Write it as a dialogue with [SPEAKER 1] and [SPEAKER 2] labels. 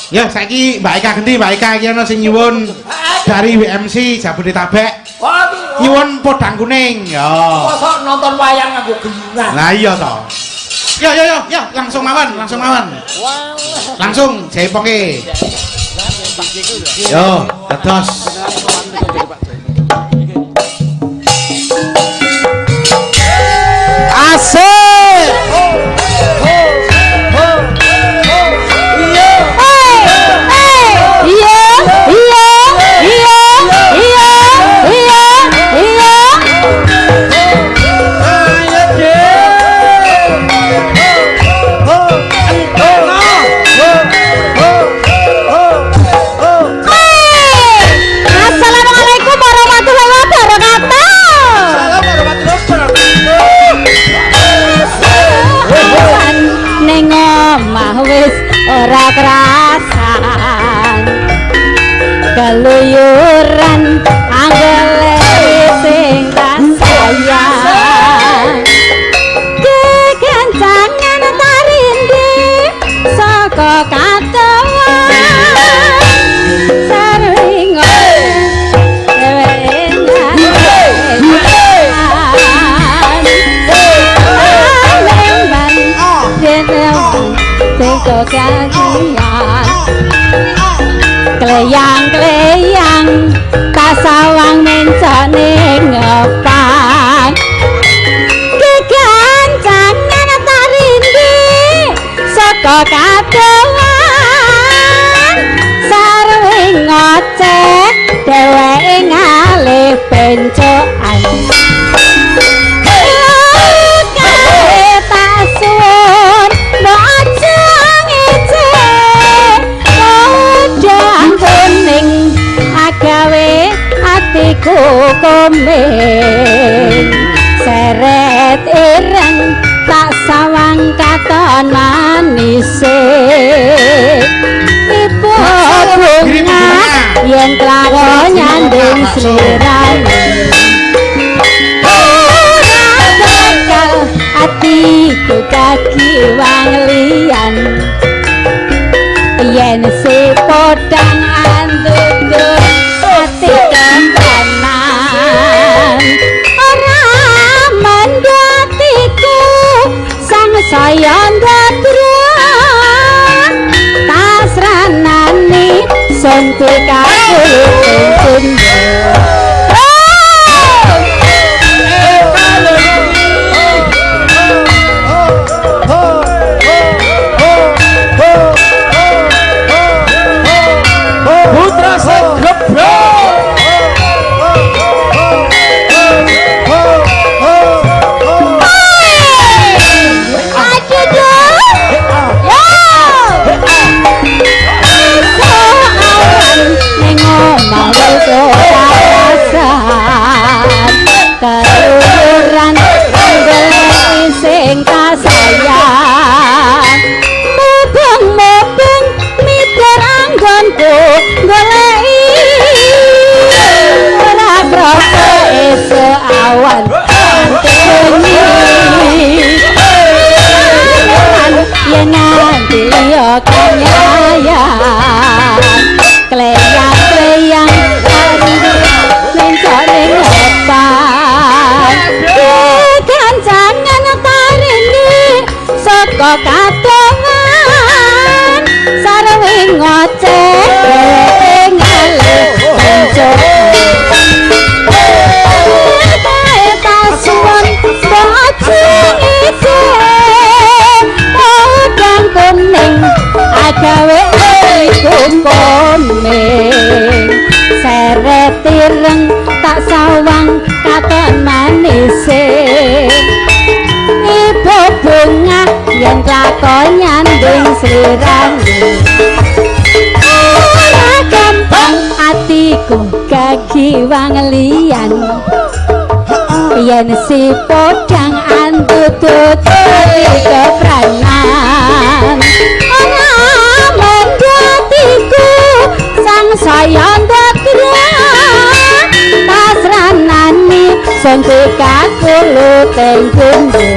[SPEAKER 1] Ya saiki Mbak Eka gendi, Mbak Eka iki ana sing nyuwun dari WMC Jabodetabek. Nyuwun podang kuning. Ya.
[SPEAKER 2] Mosok nonton wayang nganggo gendungan.
[SPEAKER 1] Lah iya to. Yo langsung mawon. Langsung jaiponge. Yo, dados. Asik.
[SPEAKER 3] Ora kerasan keluyuran anggele sing tak sayang kegancangan tarindi saka katawa saring kleyang-kleyang kasawang mencane ngepang kegancangan tarindi saka kadoan sarwe ngoceh dheweke ngalih pencokan atiku komeng seret ireng tak sawang katon manise ibu bunga yen klawo nyanding slirane ora bakal atiku kagiwang liyan yen si podang andudut ati kampanan ora mandatiku sang sayang datruan tasranani suntukaku tuntun keluyuran anggele sing kasayang mubeng miber anggonku goleki ora krasa esuk awan yen nganti liya kanyayang kleyang-kleyang mencane ngepang kegancangan tarindi saka katongan sarwe ngoceh dheweke ngalih pencok tasuwun bojong iki podang kuning agawe iku kuning seret ireng tak sawang katon manise ibu bunga yen lakon nyanding slirane ora gampang atiku kagiwang liyan yen si podang andudut kepranan ora mandatiku sang sayang datruan tasranani suntukaku luteng kundu